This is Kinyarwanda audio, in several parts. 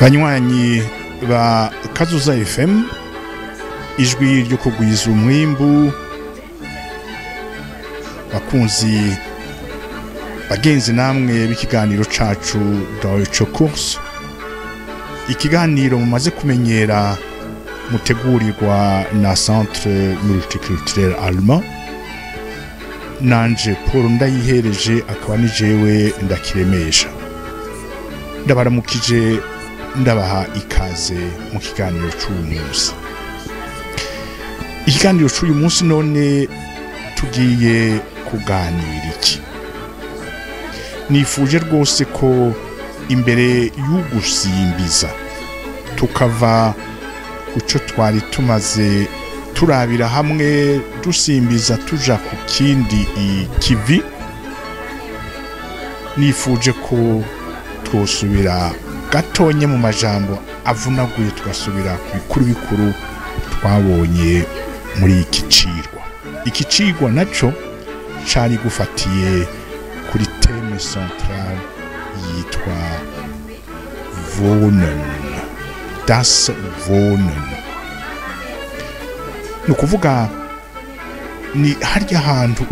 banywanyi ba Kazuza FM ijwi ryo kugwiza umwimbu bakunzi bagenzi namwe b'ikiganiro cacu Deutsche Kurs ikiganiro mumaze kumenyera mutegurirwa na Centre Multiculturel Allemand nanje Paul Ndayihereje akaba ni jewe ndakiremesha ndabaramukije ndabaha ikaze mu kiganiro cy'uyu munsi. Ikiganiro cy'uyu munsi none tugiye kuganira iki? Nifuje rwose ko imbere y'ugusimbiza tukava kuco twari tumaze turabira hamwe dusimbiza tuja ku kindi ikivi, nifuje ko twosubira gatonye mu majambo avunaguye tugasubira ku bikuru bikuru twabonye muri iki cigwa. Iki cigwa naco cari gufatiye kuri theme centrale yitwa Wohnen, das Wohnen. Nukuvuga ni harya hantu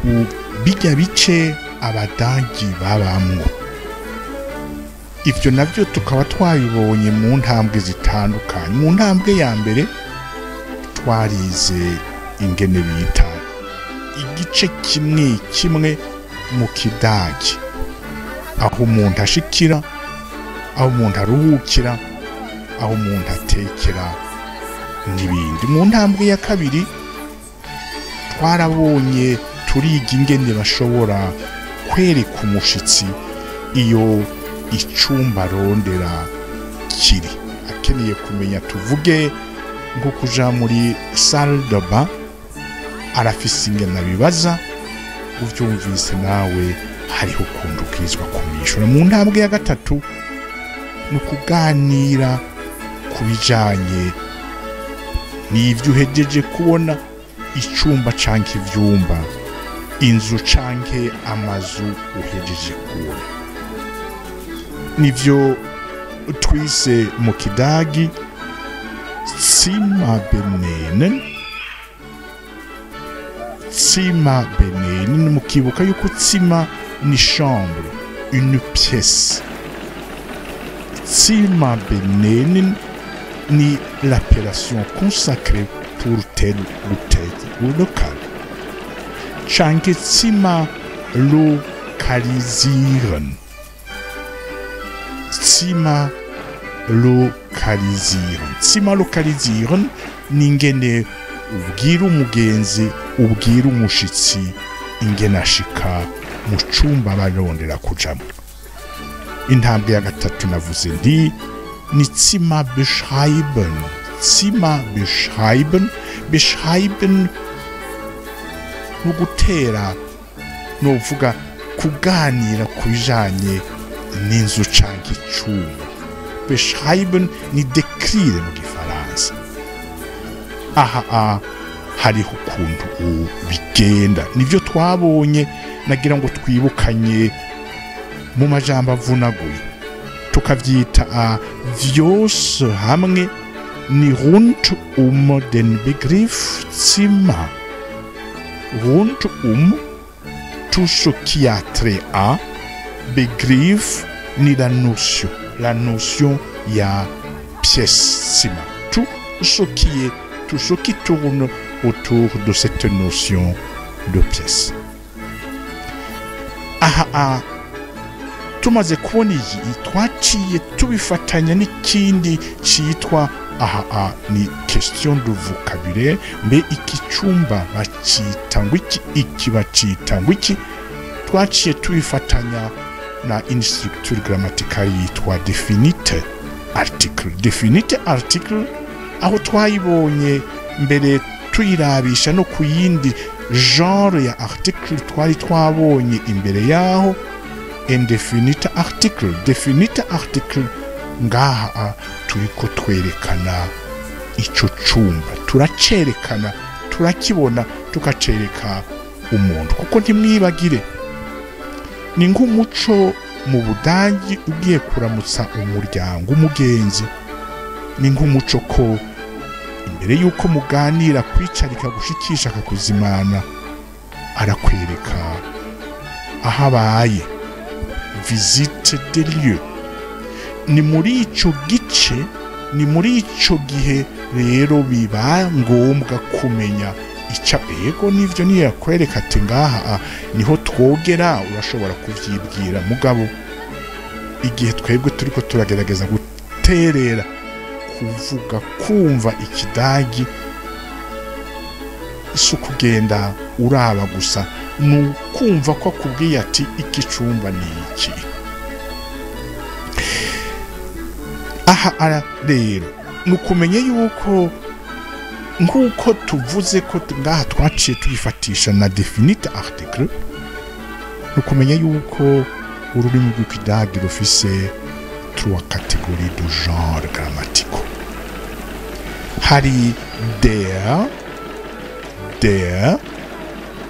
bijya bice abadangi babamwo. Ivyo navyo tukaba twabibonye mu ntambwe zitandukanye. Mu ntambwe ya mbere twarize ingene bita igice kimwe kimwe mu kidagi, aho umuntu ashikira, aho umuntu aruhukira, aho umuntu atekera n'ibindi. Mu ntambwe ya kabiri twarabonye turiga ingene bashobora kwereka umushitsi iyo icumba rondera kiri, akeneye kumenya tuvuge nko kuja muri salle de bain arafise ingene bibaza uvyumvise nawe hariho kundukizwa kumishura. Mu ntambwe ya gatatu nukuganira kubijanye n'ivyo uhejeje kubona icumba canke ivyumba, inzu canke amazu uhejeje kubona. Nivyo twise mu kidagi Zimmer benennen. Zimmer benennen, mukibuka yuko Zimmer ni chambre, une pièce. Zimmer benennen ni l'appellation consacrée pour tel ou tel local. Canke Zimmer lokalisieren. Zimmer lokalisieren. Zimmer lokalisieren ni ingene ubwira umugenzi, ubwira umushitsi ingene ashika mu cumba barondera kujamwo. Intambwe ya gatatu navuze ndi ni Zimmer beschreiben. Zimmer beschreiben, beschreiben no gutera, no vuga kuganira kubijanye n'inzu canke icumba. Beschreiben ni décrire mu gifaransa. Aha hariho ukuntu bigenda, nivyo twabonye nagira ngo twibukanye mu majambo avunaguye tukavyita vyose hamwe ni rund den Begriff Zimmer. Rund tout ce qui a trait à Begriff ni la notion ya pièce Zimmer. Tout ce qui tourne autour de cette notion de pièce. Tumaze kubona iyi twaciye tubifatanya n'ikindi citwa ni question de vocabulaire. Mbe iki cumba bacita ngwiki, iki bacita ngwiki. Twaciye tubifatanya na une structure grammaticale yitwa definite article. Definite article aho twayibonye mbere tuyirabisha no kuyindi genre ya article twari twabonye imbere yaho. Indefinite article, definite article ngaha turiko twerekana ico cumba, turacerekana, turakibona, tukacereka umuntu. Kuko ntimwibagire ni nk'umuco mu Budagi ugiye kuramutsa umuryango umugenzi ni nk'umuco ko imbere y'uko muganira kwicarika gushikisha akakuzimana arakwereka aho abaye visite de lieu. Ni muri ico gice, ni muri ico gihe rero biba ngombwa kumenya icyo ego n'ivyo niyo yakwereka ati ngaha niho twogera, urashobora kuvyibwira. Mugabo igihe twebwe turiko turagerageza guterera kuvuga kumva ikidagi, si ukugenda uraba gusa, ni ukumva ko akubwiye ati iki cumba ni iki. Aha rero ni ukumenya yuko nk'uko tuvuze ko ngaha twaciye tubifatisha na definite article, ni ukumenya yuko ururimi rw'ikidagi rufise 3 catégories de genre grammaticaux. Hari der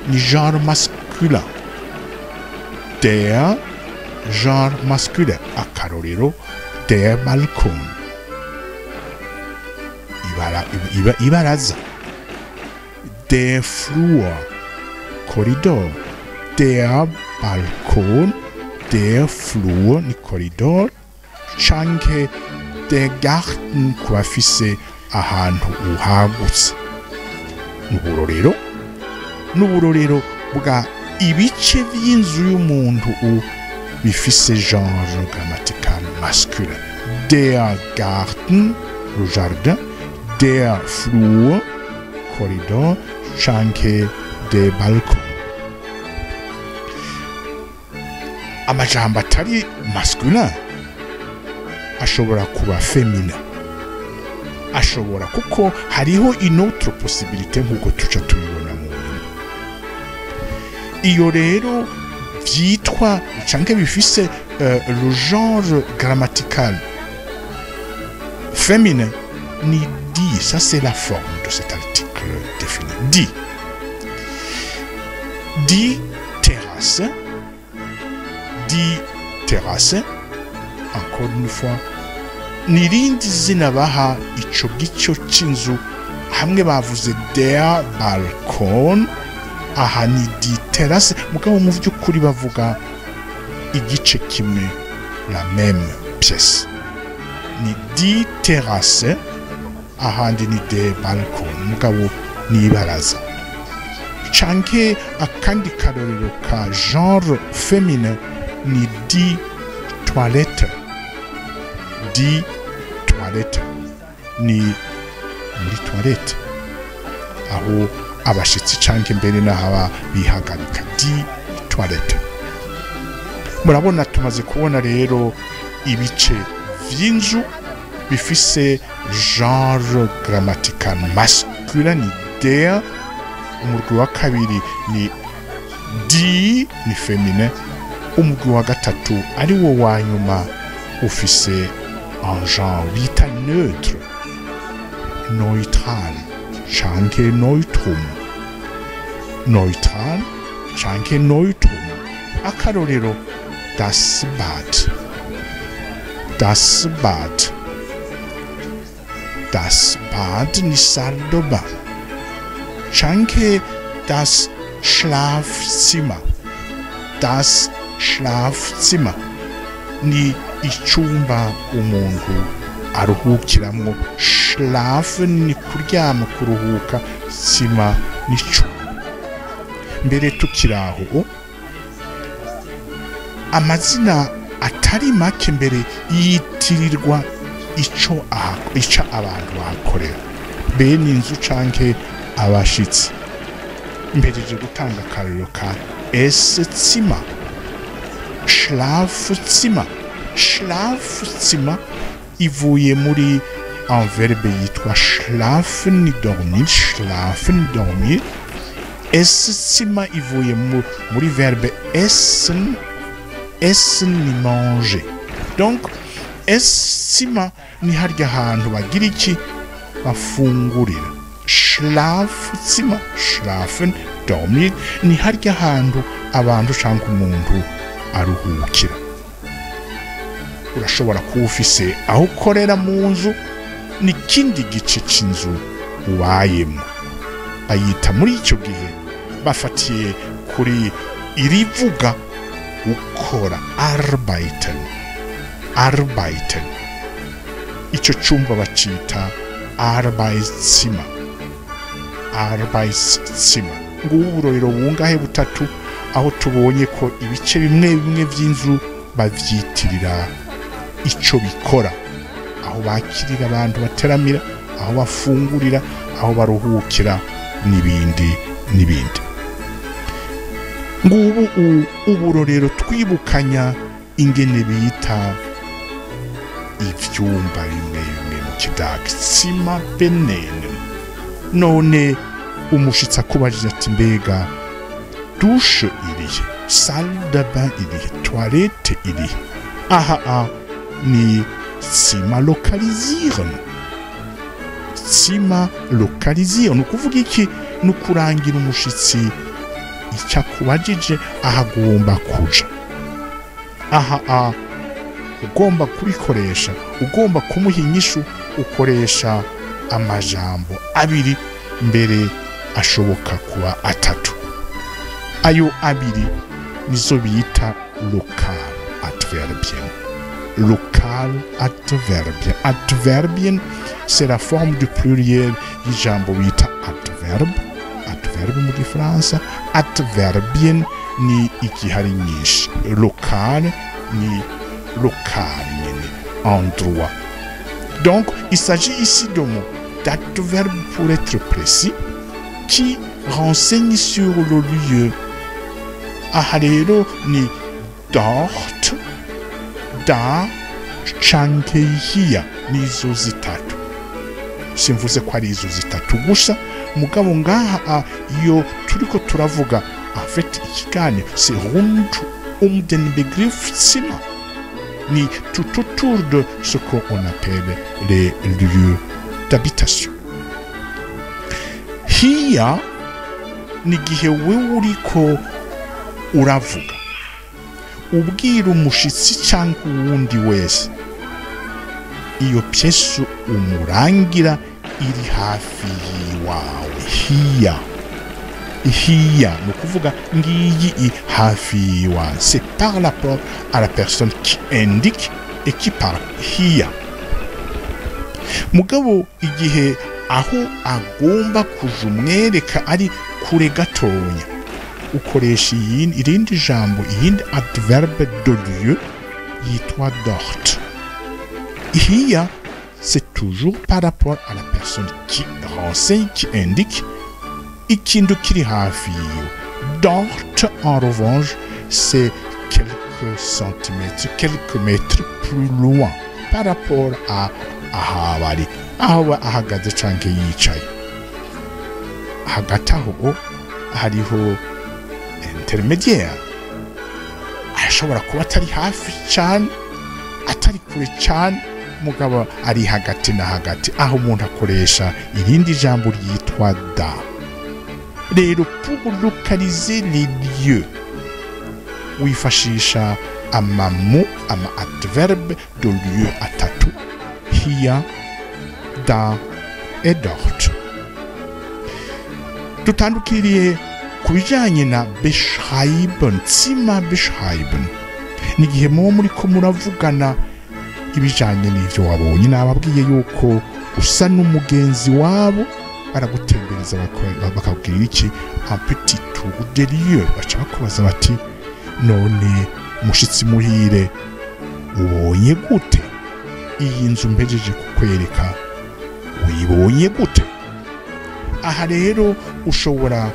ni genre masculin, der genre masculin, akarorero der Balkon, ibaraza, der Flur, Korridor, der Balkon, der Flur ni Korridor, canke der Garten kubafise ahantu uhagutse. N'uburorero bwa ibice by'inzu y'umuntu bifise genre grammatical masculin. Der Garten, le jardin, der Flur, Korridor, canke der Balkon. Amajambo atari masculin ashobora kuba feminin, ashobora kuko hariho inautre possibilité nk'uko tuca tubibona mu nyuma. Iyo rero vyitwa canke bifise le genre grammatical féminin ni dit. Ça c'est la forme de cet article défini. Dit terrasse, encore une fois, nirindi zina baha ico gico c'inzu. Hamwe bavuze der Balkon, aha ni di terrasse, mugabo mu vy'ukuri bavuga igice kimwe, la même pièce. Ni di terrasse, ahandi ni der Balkon, mugabo ni ibaraza. Canke akandi karorero ka genre féminin ni di toilette. Di toilette ni muri toilette aho abashitsi canke mbere n'ahaba bihagarika. Di toilette. Murabona tumaze kubona rero ibice vy'inzu bifise genre grammatical masculin ni der, umurwi wa kabiri ni di ni féminin, umurwi wa gatatu ari wo wa nyuma ufise un genre bita neutre, neutral canke neutrum, neutral canke neutrum. Akarorero das Bad, das Bad, das Bad ni salle de bain, canke das Schlafzimmer, das Schlafzimmer ni icumba umuntu aruhukiramwo. Schlafen ni kuryama, kuruhuka, zimmer ni cumba. Mbere tukiraho amazina atari make mbere yitirirwa ico abantu bakorera, bene inzu canke abashitsi. Mbereje gutanga akarorero ka Esszimmer, Schlafzimmer. Schlafzimmer ivuye muri un verbe yitwa schlafen ni dormir, schlafen dormir. Esszimmer ivuye muri verbe essen, essen ni manger. Donc Esszimmer ni harya hantu bagira iki, bafungurira. Schlafzimmer, schlafen dormir ni harya hantu abantu canke umuntu aruhukira. Urashobora kuba ufise aho ukorera mu nzu n'ikindi gice c'inzu ubayemo. Bayita muri icyo gihe bafatiye kuri irivuga gukora arbeiten. Icyo cyumba bacita Arbeitszimmer. Uburorero bungahe butatu aho tubonye ko ibice bimwe bimwe by'inzu bavyitirira icyo bikora, aho bakirira abantu bateramira, aho bafungurira, aho baruhukira n'ibindi. Ngubu uburorero twibukanya ingene bita ivyumba bimwe mu Kidage Zimmer benennen. None umushitsi akubajije ati mbega dushe irihe, salle de bain irihe, toilette irihe? Aha ni Zimmer lokalisieren. Ni ukuvuga iki? Ni ukurangira umushitsi icyo akubajije ahagomba kuja. Aha ugomba kubikoresha, ugomba kumuha inyishu, ukoresha amajambo abiri, mbere ashoboka kuba atatu. Ayo abiri nizo bita local adverbien. Adverbien, c'est la forme du pluriel y'ijambo bita adverbe mu gifaransa. Adverbien ni igihari nyinshi. Local ni local nyene, endroit. Donc il s'agit ici de mots d'adverbe pour être précis qui renseigne sur le lieu. Aha rero ni dort, da, canke hiya. Nizo zitatu. Simvuze ko ari izo zitatu gusa, mugabo ngaha iyo turiko turavuga en fait ikiganiro c'est rund den Begriff Zimmer. Ni tout autour de ce qu'on appelle les lieux d'habitation. Hiya ni gihe wewe uriko uravuga ubwira umushitsi cyangwa uwundi wese iyo pyesu umurangira iri hafi yiwawe. Hiya ni ukuvuga ngiyi hafi yiwawe. C'est par rapport à la personne qui indique et qui parle. Hiya. Mugabo igihe aho agomba kuja umwereka ari kure gatonya, ukoresha irindi jambo, iyindi adverbe de lieu yitwa dort. Hiya, c'est toujours par rapport à la personne qui renseigne, qui indique ikintu kiri hafi yiwe. Dort, en revanche, c'est quelques centimètres, quelques mètres plus loin par rapport à ahabari, aho ahagaze canke yicaye. Hagati aho hariho intermédiaire. Ashobora kuba atari hafi cyane, atari kure cyane, mugabo ari hagati na hagati, aho umuntu akoresha irindi jambo ryitwa da. Rero pour localiser les lieux wifashisha ama adverbe de lieu atatu: hier, da et dort. Tutandukiriye kubijanye na beschreiben, Zimmer beschreiben. Nigihe muri ko muravugana ibijanye n'ivyo wabonye, nababwiye yuko usa n'umugenzi wabo, baragutembereza bakakubwira iki un petit tour de lieu. Baca bakubaza bati none mushitsi muhire ubonye gute iyi nzu mpejeje kukwereka, uyibonye gute? Aha rero ushobora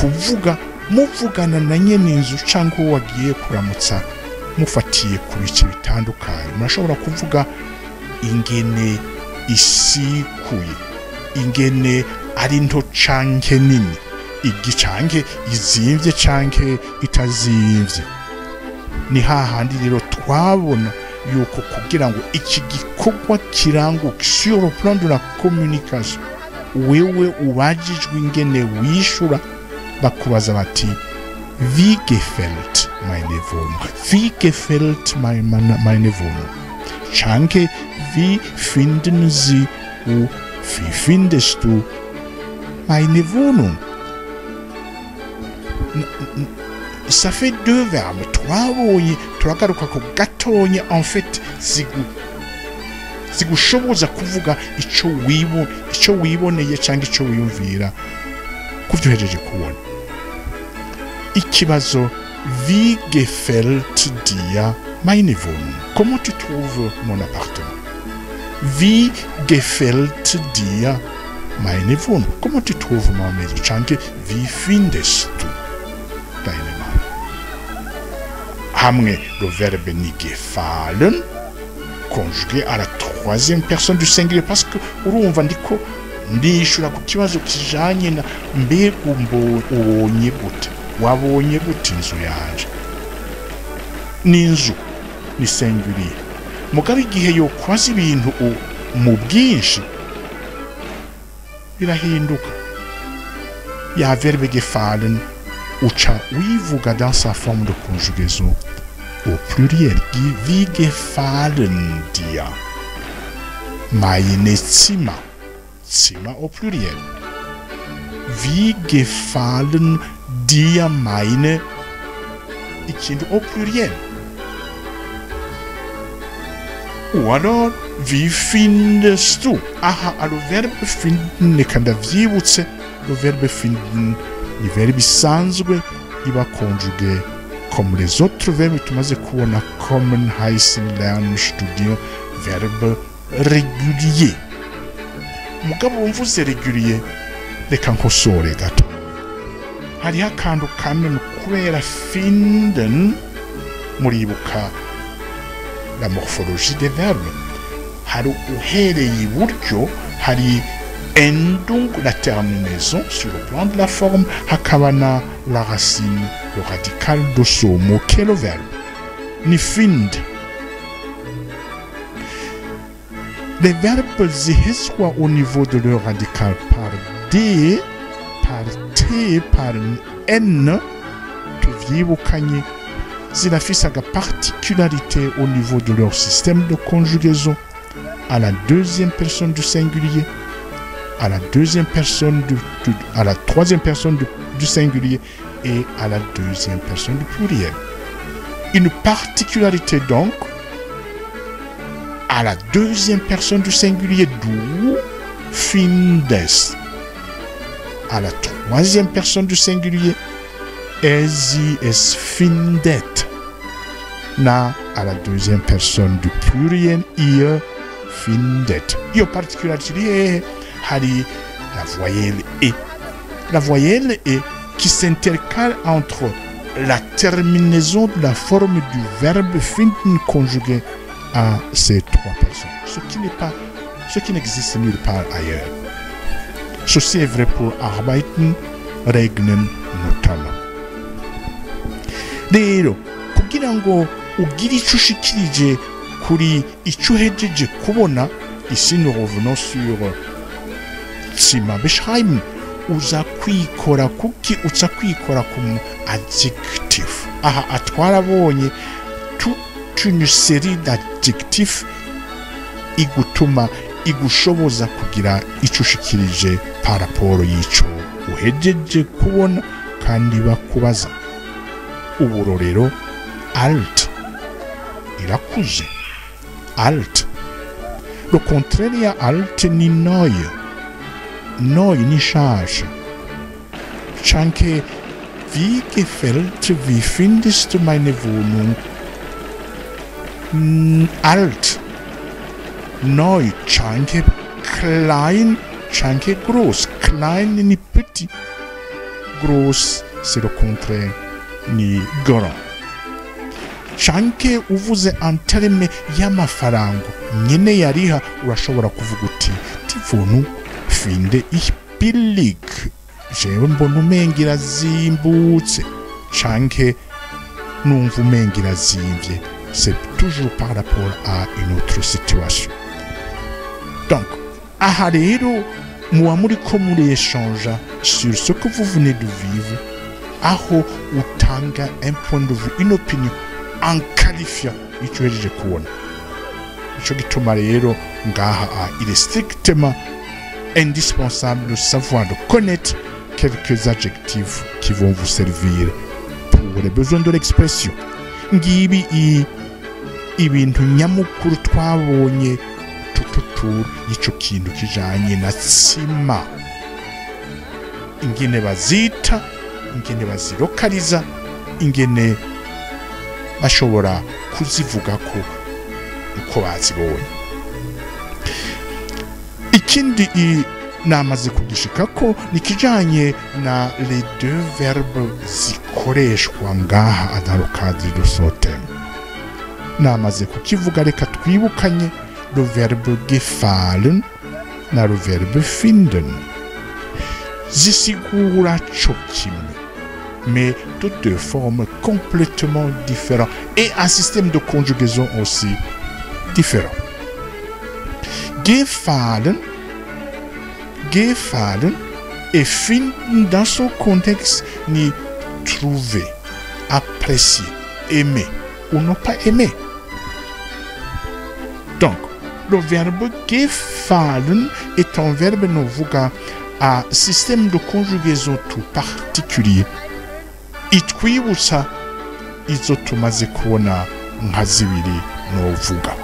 kuvuga muvugana na nyene inzu canke wagiye kuramutsa mufatiye ku bice bitandukanye. Murashobora kuvuga ingene isikuye, ingene ari nto canke nini, igicanke izimvye canke itazimvye. Ni hahandi rero twabona yuko kugira ngo iki gikorwa kiranguke sur le plan de la communication, wewe ubajijwe ingene wishura, bakubaza bati wie gefällt meine Wohnung, wie gefällt meine Wohnung, canke wie finden Sie Wo findest du meine Wohnung? Ça fait deux verbes. Twabonye turagaruka ko gatonya en fait zigushoboza kuvuga ico wiboneye cyangwa ico wiyumvira kuvyohejeje kubona. Ikibazo: Wie gefällt dir meine Wohnung? Comment tu trouves mon appartement? Wie gefällt dir meine Wohnung? Comment tu trouves ma maison? Cyangwa wie findest du deine Wohnung? Hamwe le verbe ni gefallen conjugué à la troisième personne du singulier, parce que urumva ndiko ndishura ku kibazo kijanye na mbega ubonye gute, wabonye gute inzu yanje. N'inzu ni singulier, mugabo igihe yo kwaza ibintu mu bwinshi birahinduka. Ya verbe gefallen uca wivuga dans sa forme de conjugaison au pluriel. Wie gefallen dir meine Zimmer? Zimmer au pluriel. Wie gefallen dir meine ikintu au pluriel. Ou alors, wie findest du? Aha, alors verbe finden reka ndavyibutse. Le verbe finden ni verbe isanzwe iba conjugué comme les autres verbes tumaze kubona: kommen, heißen, lernen, studieren. Verbe régulier. Mugabo mvuze régulier, reka nkosore gato. Hariho akantu kamwe kubera finden, muribuka la morphologie des verbes. Hari uhereye iburyo, hari endung, la terminaison sur le plan de la forme, hakabana la racine, le radical de ce mot qu'est le verbe. Ni find. Les verbes zihezwa au niveau de leur radical par D, par T, par N, tuvyibukanye, zirafise aga particularité au niveau de leur système de conjugaison à la deuxième personne du singulier, à la deuxième personne à la troisième personne du singulier et à la deuxième personne du pluriel. Une particularité donc à la deuxième personne du singulier, du findest. À la troisième personne du singulier, sie es findet. Na à la deuxième personne du pluriel, ihr findet. Iyo particularité hari la voyelle E. La voyelle E qui s'intercale entre la terminaison de la forme du verbe finden conjugué à ces trois personnes. Ce qui n'existe nulle part ailleurs. Ceci est vrai pour arbeiten, regnen notamment. Rero kugira ngo ugire ico ushikirije kuri ico uhejeje kubona, ici nous revenons sur Zimmer beschreiben. Uza kwikora kuki? Uza kwikora ku adjectif. Aha atwarabonye toute une série d'adjectifs igutuma igushoboza kugira ico ushikirije par rapport y'ico uhejeje kubona kandi bakubaza. Uburorero: alt, irakuze. Alt. Le contraire ya alt ni neu. Neu ni charge. Chanke, wie gefällt, wie findest du meine Wohnung? Alt. Neu. Chanke, klein. Chanke, groß. Klein ni petit. Groß, c'est le contraire ni grand. Chanke uvuze en terme y'amafaranga nyene yariha, urashobora kuvuga uti tivonu finde ich billig. Jewe mbona umengira zimbutse. Chanke numva umengira zimvye. C'est toujours par rapport à une autre situation. Donc, aha rero muba muriko muri-échange sur ce que vous venez de vivre, aho utanga un point de vue, une opinion en qualifiant ico uhejeje kubona. ico gituma rero ngaha il est strictement indispensable de savoir, de connaître quelques adjectifs qui vont vous servir pour les besoins de l'expression. Ngibi ibintu nyamukuru twabonye tututuru ico kintu kijanye na tsima, ingene bazita, ingene bazirokaliza, ingene bashobora kuzivuga ko uko bazibonye. Ikindi namaze kugishikako nikijanye na les deux verbes zikoreshwa ngaha dans le cadre de ce thème. Namaze kukivuga, reka twibukanye le verbe gefallen na le verbe finden. Zisigura co kimwe, mais de deux formes complètement différentes et un système de conjugaison aussi différent. Gefallen et finden dans son contexte ni trouver, apprécier, aimer ou ne pas aimer. Donc, le verbe gefallen est un verbe novuga à système de conjugaison tout particulier. Itwibutsa izo tumaze kubona nka zibiri novuga.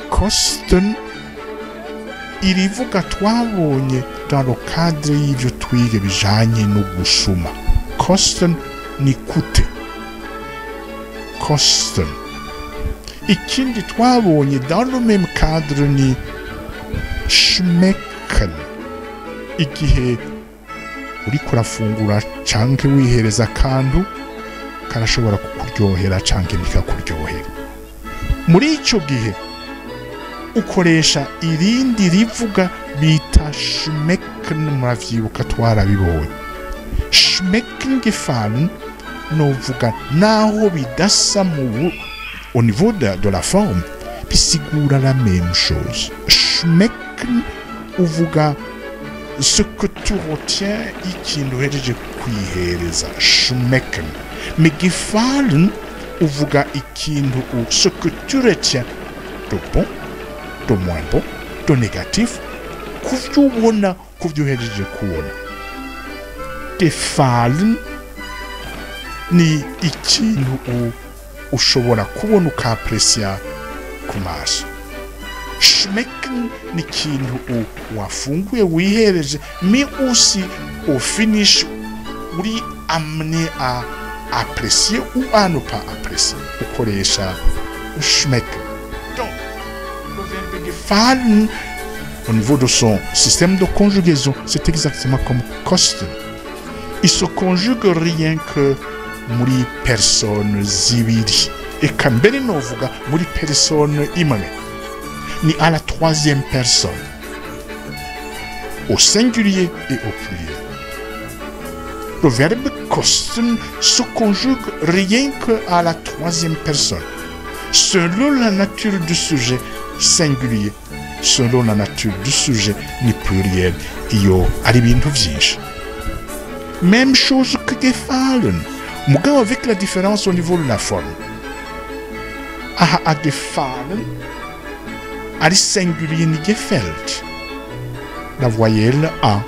Kosten irivuga twabonye dans le cadre y'ivyo twige bijanye no gusuma. Kosten ni kute. Kosten. Ikindi twabonye dans le même cadre ni schmecken. Igihe uriko urafungura canke wihereza akantu karashobora kukuryohera canke nikakuryohera. Muri ico gihe ukoresha irindi rivuga bita schmecken, muravyibuka twarabibonye. Schmecken gefallen novuga naho bidasa au niveau de la forme bisigura la même chose. Schmecken uvuga ce que tu retiens ikintu hereje kwihereza, schmecken. Mais gefallen uvuga ikintu ce que tu retiens de bon, de moins bon, de négatif, kuvyo ubona, kuvyo hereje kubona. Gefallen ni ikintu ushobora kubona ukaprecier ku maso. Schmecken ni ikintu wafunguye wihereje, mais aussi au finish uri amené à apprécier ou à ne pas apprécier. Ukoresha schmecken. Donc, le verbe gefallen, au niveau de son système de conjugaison, c'est exactement comme kosten. Il se conjugue rien que muri personne zibiri. Et kambere novuga muri personne imwe. Ni à la troisième personne. Au singulier et au pluriel. Le verbe kosten se conjugue rien que à la troisième personne. Selon la nature du sujet singulier, selon la nature du sujet ni pluriel, iyo ari bintu vyinshi. Même chose que gefallen, mugabo avec la différence au niveau de la forme. A gefallen, ari singulier ni gefällt. La voyelle A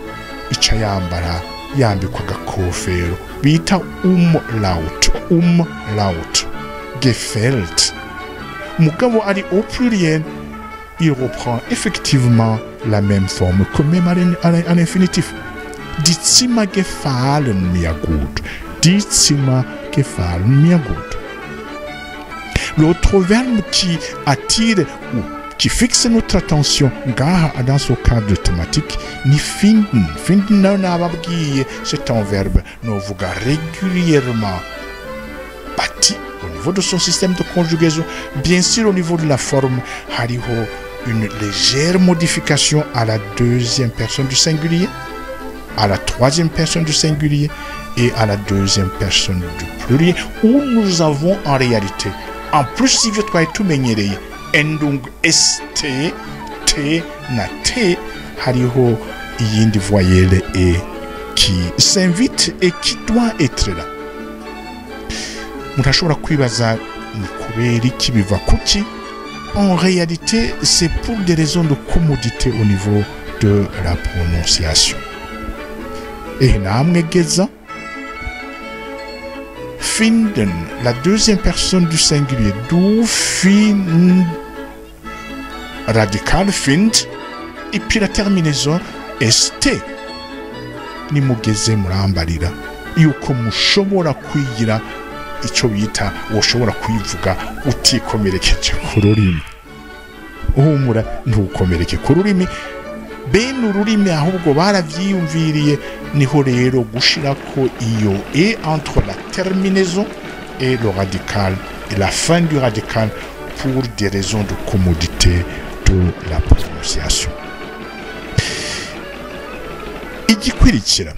ica yambara yambikwa agakofero bita umlaut. Gefällt. Mugabo ari au pluriel, il reprend effectivement la même forme que même à l'infinitif. Ditsima gefallen mir gut. Ditsima gefallen mir gut. L'autre verbe qui attire ou qui fixe notre attention dans ce cadre thématique ni finden. Finden c'est un verbe novuga régulièrement bâti au niveau de son système de conjugaison. Bien sûr, au niveau de la forme, hariho une légère modification à la deuxième personne du singulier, à la troisième personne du singulier et à la deuxième personne du pluriel, où nous avons en réalité, en plus si vous trouvez tout menyereye, endung st, t na t, hariho iyindi voyelle e qui s'invite et qui doit être là. Mutashobora kwibaza ni kubera iki biva kuki? En réalité, c'est pour des raisons de commodité au niveau de la prononciation. Et namwegeza finden, la deuxième personne du singulier, du find radical find, et puis la terminaison st. Nimugeze murambarira yuko mushobora kwigira icyo bita woshobora kwivuga utikomerekeje ku rurimi. Uhumura ntukomereke ku rurimi, bene ururimi ahubwo baravyiyumviriye, niho rero gushirako iyo et entre la terminaison et le radical et la fin du radical pour des raisons de commodité de la prononciation. Igikurikira,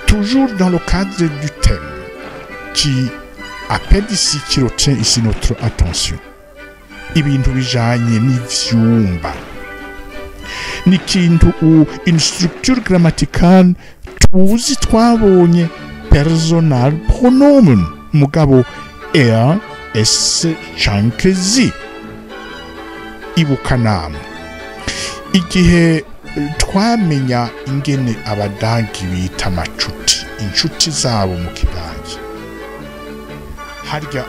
toujours dans le cadre du thème qui appelle ici, qui retient ici notre attention, ibintu bijanye n'ivyumba ni kintu une structure grammaticale tuzi twabonye personal pronomen mugabo er, es, canke zi. Ibuka namwe igihe twamenya ingene abadagi bita amacuti, inshuti zabo mu kidagi, harya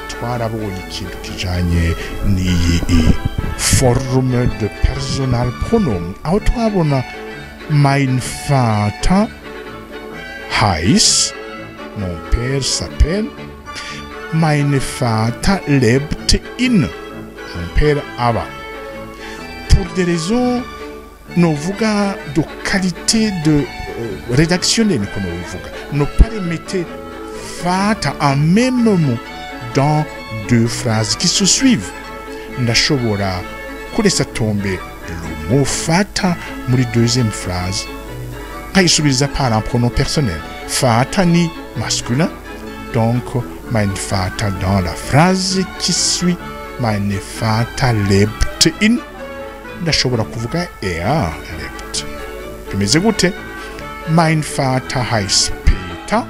twarabonye ikintu kijanye n'iyi forme de personal pronomen, aho twabona mein Vater heißt, mon père s'appelle, mein Vater lebt in, mon père aba. Pour des raisons novuga de qualité de rédactionnelle, ne pas remettre Vater en même mot dans deux phrases qui se suivent. Ndashobora kuresa tombe le mot Vater muri deuxième phrase nkayisubiza par un pronom personnel. Vater ni masculin, donc mein Vater dans la phrase qui suit, mein Vater lebt in, ndashobora kuvuga lebt. Bimeze gute? Mein Vater heißt Peter,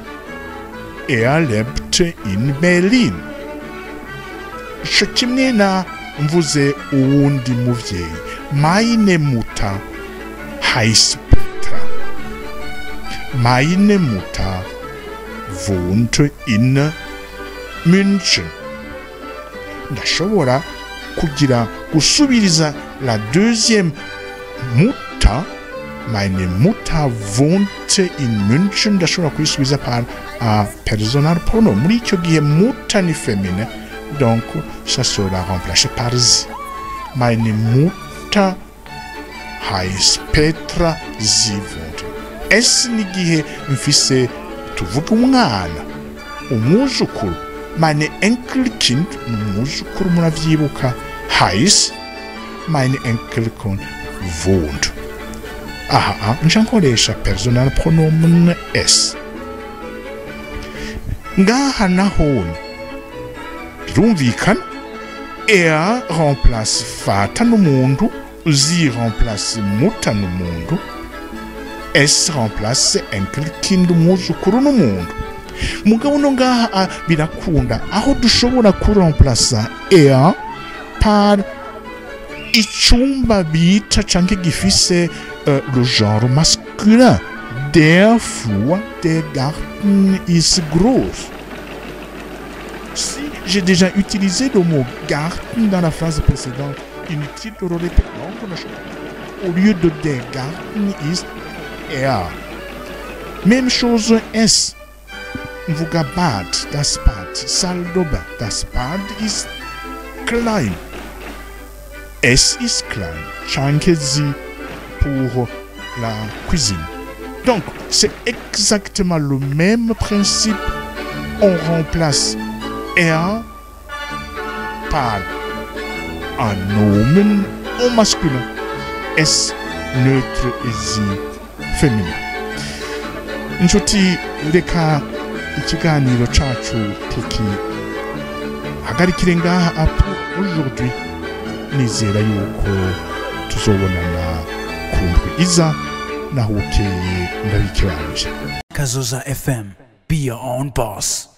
lebt in Berlin. Ico kimwe na mvuze uwundi muvyeyi, meine Mutter heißt Petra, meine Mutter wohnt in München. Ndashobora kugira gusubiriza la deuxième Mutter, meine Mutter wohnt in München, ndashobora kuyisubiza par un personal pronom. Muri icyo gihe Mutter ni féminin, donc ça sera remplacé par zi. Meine Mutter heißt Petra, sie wohnt. Es ni gihe mfise tuvuga umwana, umwuzukuru, meine Enkelkind, umwuzukuru muravyibuka, heißt meine Enkelkind wohnt. Njankoresha personal pronomen es. Ngaha nahone birumvikana, remplace Vater n'umuntu, sie remplace Mutter n'umuntu, es remplace Enkelkind umwuzukuru n'umuntu. Mugabo no ngaha birakunda aho dushobora kuremplacer par icumba bita canke gifise le genre masculin. Der Flur, der Garten ist groß. Si j'ai déjà utilisé le mot Garten dans la phrase précédente, inutile de le répéter. Au lieu de der Garten ist Même chose es. Mvuga Bad, das Bad, Salle de bain, das Bad ist klein. Es ist klein. Chanke sie pour la cuisine. Donc, c'est exactement le même principe. On remplace par un nomen au masculin. Es neutre et zi féminin. Inshuti reka ikiganiro cacu tuki hagarikire ngaha aujourd'hui. Nizera yuko tuzobonana ku ndwi iza naho ukeye ndabikiranje. Kazoza FM, be your own boss.